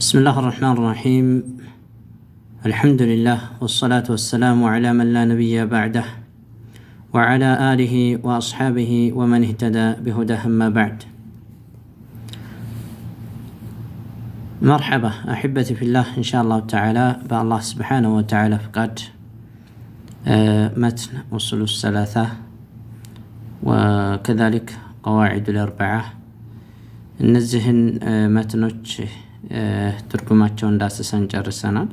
بسم الله الرحمن الرحيم. الحمد لله والصلاة والسلام على من لا نبي بعده وعلى آله وأصحابه ومن اهتدى بهداه أما بعد. مرحبا أحبتي في الله، إن شاء الله تعالى بالله سبحانه وتعالى فقد متن أصول الثلاثة وكذلك قواعد الأربعة እነዚህን መትኖች ትርጉማቸውን ዳሰሰን ጨርሰናል።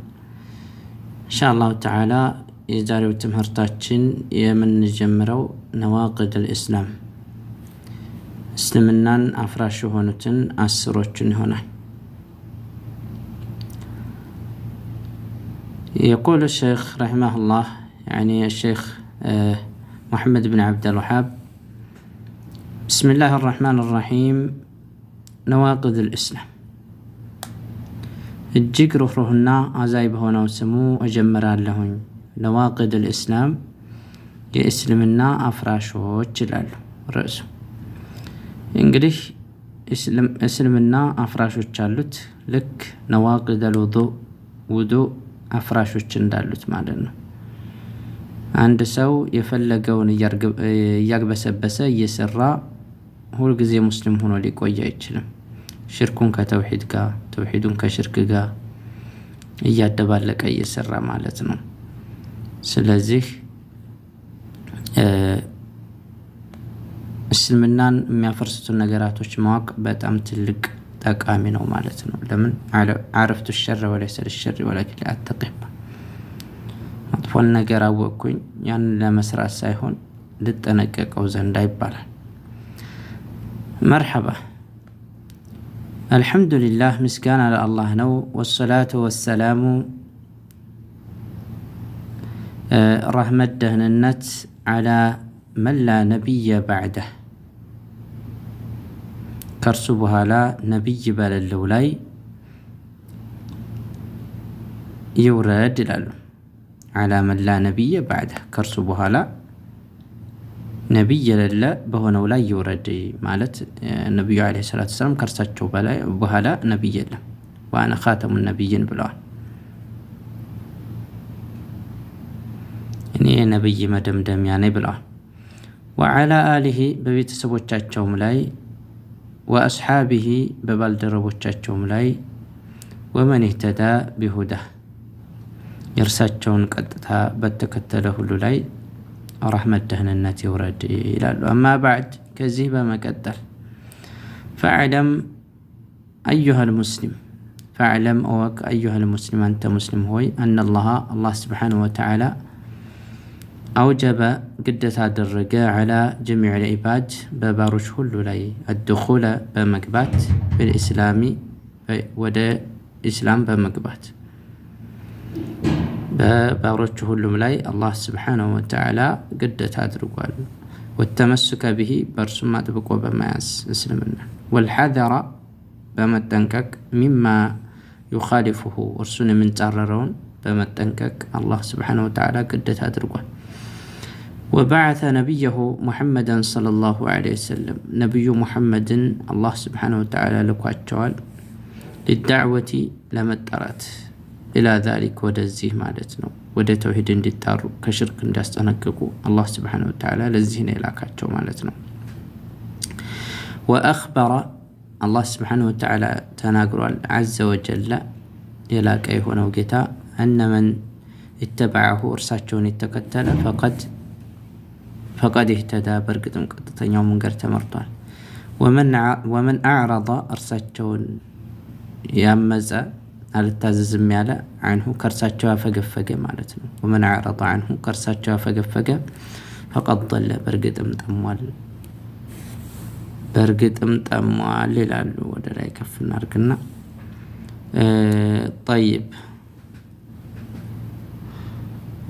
ኢንሻአላህ ተዓላ የዛሬው ትምህርታችን የምንጀምረው ነዋቂድ الإسلام እስልምናን አፍራሽ የሆኑትን አስሮችን ይሆናል። يقول الشيخ رحمه الله يعني الشيخ محمد بن عبد الوهاب بسم الله الرحمن الرحيم نواقض الإسلام እጅግ ሩህሩህና አዛይ በሆነው ስሙ እጀምራለሁኝ። ነዋቂድ الإسلام የእስልምና አፍራሾች ይላሉ ርዕሱ። እንግዲህ እስልምና አፍራሾች አሉት፣ ልክ ነዋቂድ الوضوء አፍራሾች እንዳሉት ማለት ነው። አንድ ሰው የፈለገውን እያግበሰበሰ እየሰራ ሁልጊዜ ሙስሊም ሆኖ ሊቆይ አይችልም። ሽርኩን ከተውሂድ ጋር፣ ተውሂዱን ከሽርክ ጋር እያደባለቀ እየሰራ ማለት ነው። ስለዚህ እስልምናን የሚያፈርሱትን ነገራቶች ማወቅ በጣም ትልቅ ጠቃሚ ነው ማለት ነው። ለምን عرفت الشر وليس للشر ولكن لأتقيه መጥፎን ነገር አወቅኩኝ ያን ለመስራት ሳይሆን ልጠነቀቀው ዘንድ ይባላል። مرحبا الحمد لله مسكان على الله نو والصلاة والسلام رحمة دهننت على من لا نبي بعده كرسبها لا نبي بل اللولاي يورد على من لا نبي بعده كرسبها لا ነብይ የሌለ በሆነው ላይ ይወረድ ማለት ነብዩ አለይሂ ሰላቱ ሰላም ከርሳቸው በኋላ ነብይ የለም። ዋና ኻተሙ ነብይን ብለዋል። እኔ ነብይ መደምደሚያ ነኝ ብለዋል። وعلى آله በቤተሰቦቻቸውም ላይ وأصحابه በባልደረቦቻቸውም ላይ ومن اهتدى بهداه የርሳቸውን ቀጥታ በተከተለ ሁሉ ላይ رحمة دهننات يورد إلى أما بعد كذب مقدر فاعلم أيها المسلم فاعلم أوك أيها المسلم أنت مسلم هوي أن الله سبحانه وتعالى أوجب قدة هذا الرجاء على جميع العباد ببارش كل لي الدخول بمقبات بالإسلام ودا إسلام بمقبات በባሮቹ ሁሉም ላይ አላህ Subhanahu Wa Ta'ala ግዴታ አድርጓል። ወተመስከ به በርሱም አጥብቆ በመያዝ እስልምና والحذر በመጠንቀቅ مما يخالفه እርሱን የሚጻረረውን በመጠንቀቅ አላህ Subhanahu Wa Ta'ala ግዴታ አድርጓል። وبعث نبيه محمدا صلى الله عليه وسلم نبي محمد الله سبحانه وتعالى ልኳቸዋል للدعوة ለመጠራት إلى ذلك ودزيه مالتنا ود توحيد እንዲጣሩ ከሽርክ እንዲያስጠነቅቁ አላህ Subhanahu Wa Ta'ala ለዚህ ነው የላካቸው ማለት ነው። وأخبر الله سبحانه وتعالى ተናግሯል عز وجل የላቀ የሆነው ጌታ أن من اتبعه እርሳቸውን የተከተለ فقد اهتدى በርግጥም ቀጥተኛው መንገድ ተመርቷል። ومن أعرض እርሳቸውን ያመፀ አልታዘዝም ያለ አንሁ ከርሳቸው አፈገፈገ ማለት ነው። ومن اعرض عنه ከርሳቸው አፈገፈገ فقد ضل በርግጥም ጠሟል ይላሉ። ወደ ላይ ከፍ እናርግና طيب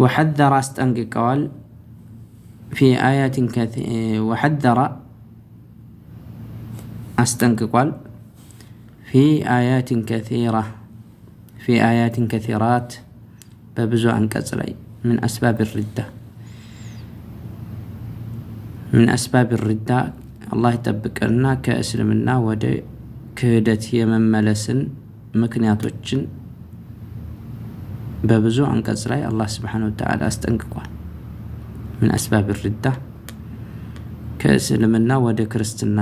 وحذر استنققال في آيات وحذر استنققال في آيات كثيرة في آيات كثيرات ببزو أنكس لي من أسباب الردة الله يتبقنا كأسلمنا ود ክህደት የመመለስን ምክንያቶችን በብዙ አንቀጽ ላይ አላህ Subhanahu Wa Ta'ala አስጠንቅቋል። ምን አስባብ الردة ከእስልምና ወደ ክርስትና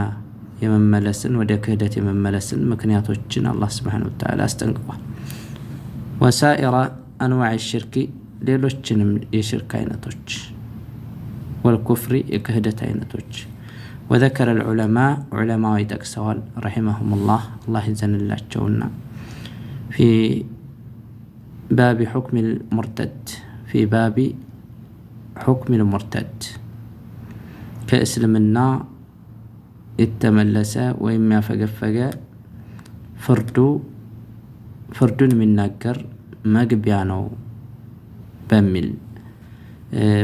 የመመለስን ወደ ክህደት የመመለስን ምክንያቶችን አላህ Subhanahu Wa Ta'ala አስጠንቅቋል። ወሳኢራ አንዋዕ الشرك ሌሎችንም የሽርክ አይነቶች والكفر የክህደት አይነቶች وذكر العلماء علماء يጠቅሰዋል رحمهم الله الله ይዘንላቸውና في باب حكم المرتد في باب حكم المرتد ከእስልምና የተመለሰ ወይም ያፈገፈገ ፍርዱን የሚናገር መግቢያ ነው በሚል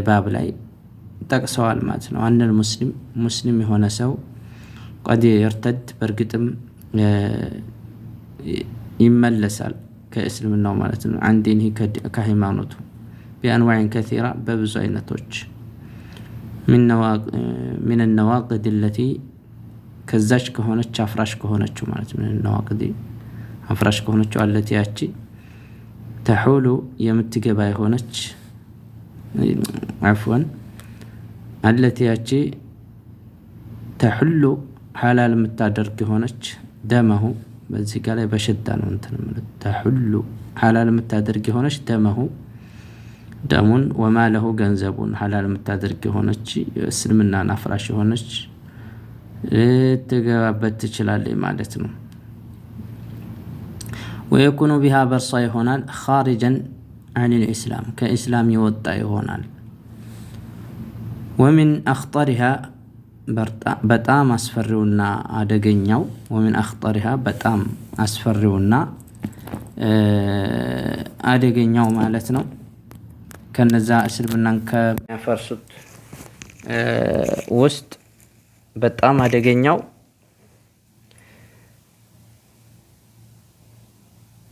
ባብ ላይ ጠቅሰዋል ማለት ነው። አንድ ሙስሊም የሆነ ሰው قد يرتد በርግጥም ይመለሳል ከእስልምናው ማለት ነው። عن دينه ከሃይማኖቱ بأنواع كثيرة በብዙ አይነቶች من النواقض التي ከዛች ከሆነች አፍራሽ ከሆነችው ማለት ነው። النواقض አፍራሽ ከሆነችው التي ያቺ ተሑሉ የምትገባ የሆነች عفوا التي ያቺ ተሑሉ ሐላል የምታደርግ የሆነች ደመሁ በዚህ ጋር ላይ በሽዳ ነው እንትን ማለት ተሑሉ ሐላል የምታደርግ የሆነች ደመሁ ደሙን ወማለሁ ገንዘቡን ሐላል የምታደርግ የሆነች እስልምናን አፍራሽ የሆነች ትገባበት ትችላለች ማለት ነው። ويكون بها برص ይሆናል خارجا عن الإسلام كإسلام يወጣ ይሆናል። ومن أخطرها በጣም አስፈሪውና አደገኛው ومن أخطرها በጣም አስፈሪውና አደገኛው ማለት ነው ከነዛ እስልምናን ከሚያፈርሱት ውስጥ በጣም አደገኛው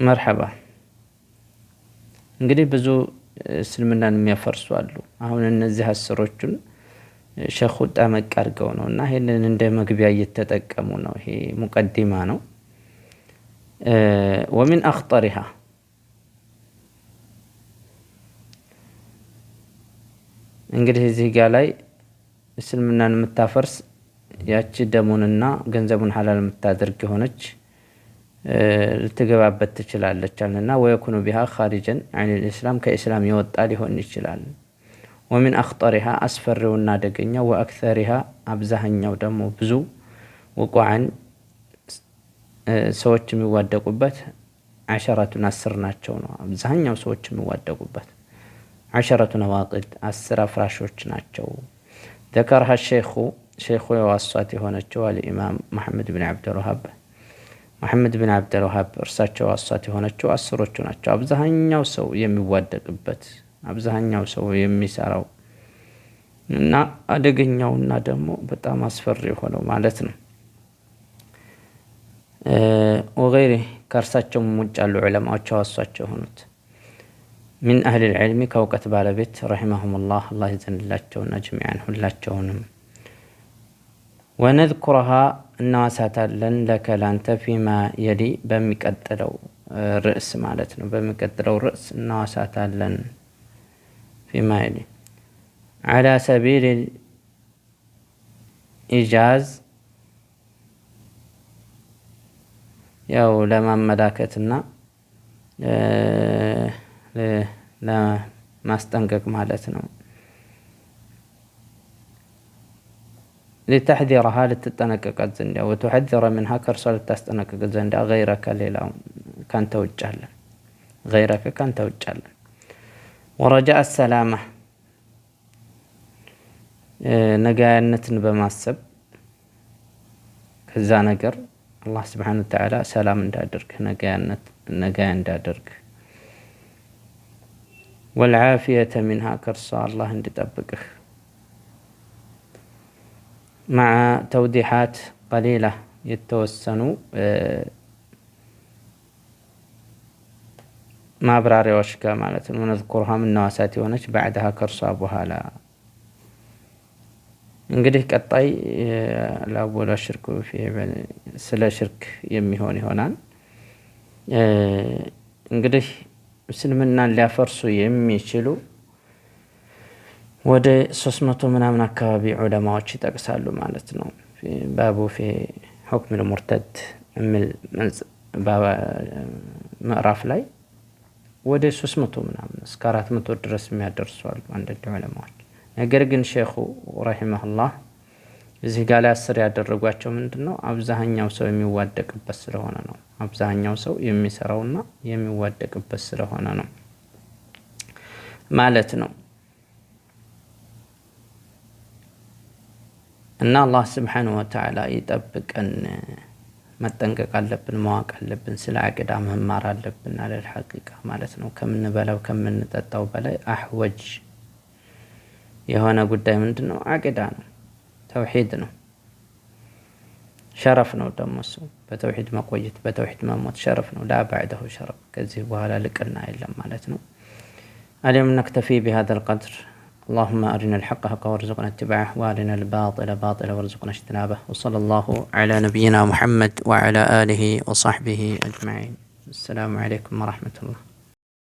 መርሐባ እንግዲህ ብዙ እስልምናን የሚያፈርሱ አሉ። አሁን እነዚህ አስሮቹን ሸኹ ጠመቅ አድርገው ነውና ይሄንን እንደ መግቢያ እየተጠቀሙ ነው። ይሄ ሙቀዲማ ነው። ومن أخطرها እንግዲህ እዚህ ጋር ላይ እስልምናን የምታፈርስ ያቺ ደሙንና ገንዘቡን ሐላል የምታደርግ የሆነች ልትገባበት ትችላለች አለና ويكون بها خارجا عن الإسلام ከኢስላም የወጣ ሊሆን ይችላል። ومن أخطرها አስፈሪውና አደገኛው وأكثرها አብዛኛው ደግሞ ብዙ وقوعا ሰዎች የሚዋደቁበት 10 ናቸው ነው። አብዛኛው ሰዎች የሚዋደቁበት 10 ነዋቂድ 10 አፍራሾች ናቸው። ذكرها الشيخ የዋሷት የሆነችው الإمام محمد بن عبد الوهاب እርሳቸው ዋሷት የሆነችው 10ዎቹ ናቸው። አብዛኛው ሰው የሚዋደቅበት አብዛኛው ሰው የሚሰራው እና አደገኛውና ደግሞ በጣም አስፈሪ ሆነው ማለት ነው። وغيره ከርሳቸው ውጭ ያሉ ዑለማዎች ዋሷቸው ሆኑት من أهل العلم كوكت بالبيت رحمهم الله الله يزنلاቸውና جميعا ሁላቸውንም ونذكرها እናዋሳታለን لك لانت فيما يلي በሚቀጥለው ርዕስ ማለት ነው። በሚቀጥለው ርዕስ እናዋሳታለን فيما يلي على سبيل الإيجاز ያው ለማመላከትና ለማስጠንቀቅ ማለት ነው። لتحذيرها لتتنقق ዘንድ وتحذر منها ከርሷ ልታስጠነቅቅ ዘንድ غيرك ሌላው ካንተ ውጭ አለ غيرك ካንተ ውጭ አለ ورجاء السلامة ነጋያነትን በማሰብ ከዛ ነገር አላህ Subhanahu Wa Ta'ala ሰላም እንዳደርግ ነጋያ እንዳደርግ والعافية منها ከርሷ አላህ እንዲጠብቅህ مع توضيحات قليلة የተወሰኑ ማብራሪያዎች ጋር ማለት ነው። ነذكرها ምናዋሳት የሆነች بعدها ከርሷ በኋላ እንግዲህ ቀጣይ ላወላ ሽርክ ስለ ሽርክ የሚሆን ይሆናል። እንግዲህ እስልምናን ሊያፈርሱ የሚችሉ ወደ 300 ምናምን አካባቢ ዑለማዎች ይጠቅሳሉ ማለት ነው። ባቡ ፊ ሁክም المرتد የሚል ምዕራፍ ላይ ወደ 300 ምናምን እስከ 400 ድረስ የሚያደርሷሉ አንዳንድ ዑለማዎች። ነገር ግን ሼኹ ረሂመሁላህ እዚህ ጋር ላይ 10 ያደረጓቸው ምንድነው አብዛኛው ሰው የሚዋደቅበት ስለሆነ ነው። አብዛኛው ሰው የሚሰራውና የሚዋደቅበት ስለሆነ ነው ማለት ነው። እና አላህ Subhanahu Wa Ta'ala ይጠብቀን። መጠንቀቅ አለብን፣ ማወቅ አለብን፣ ስለ አቂዳ መማር አለብን አለል ሐቂቃ ማለት ነው። ከምንበላው ከምንጠጣው በላይ አህወጅ የሆነ ጉዳይ ምንድነው አቂዳ ነው፣ ተውሂድ ነው፣ ሸረፍ ነው። ደግሞ እሱ በተውሂድ መቆየት በተውሂድ መሞት ሸረፍ ነው። ላ بعده ሸረፍ ከዚህ በኋላ ልቅና የለም ማለት ነው። اليوم نكتفي بهذا القدر. اللهم أرنا الحق حقا وارزقنا اتباعه وأرنا الباطل باطلا وارزقنا اجتنابه. وصلى الله على نبينا محمد وعلى آله وصحبه أجمعين. السلام عليكم ورحمة الله.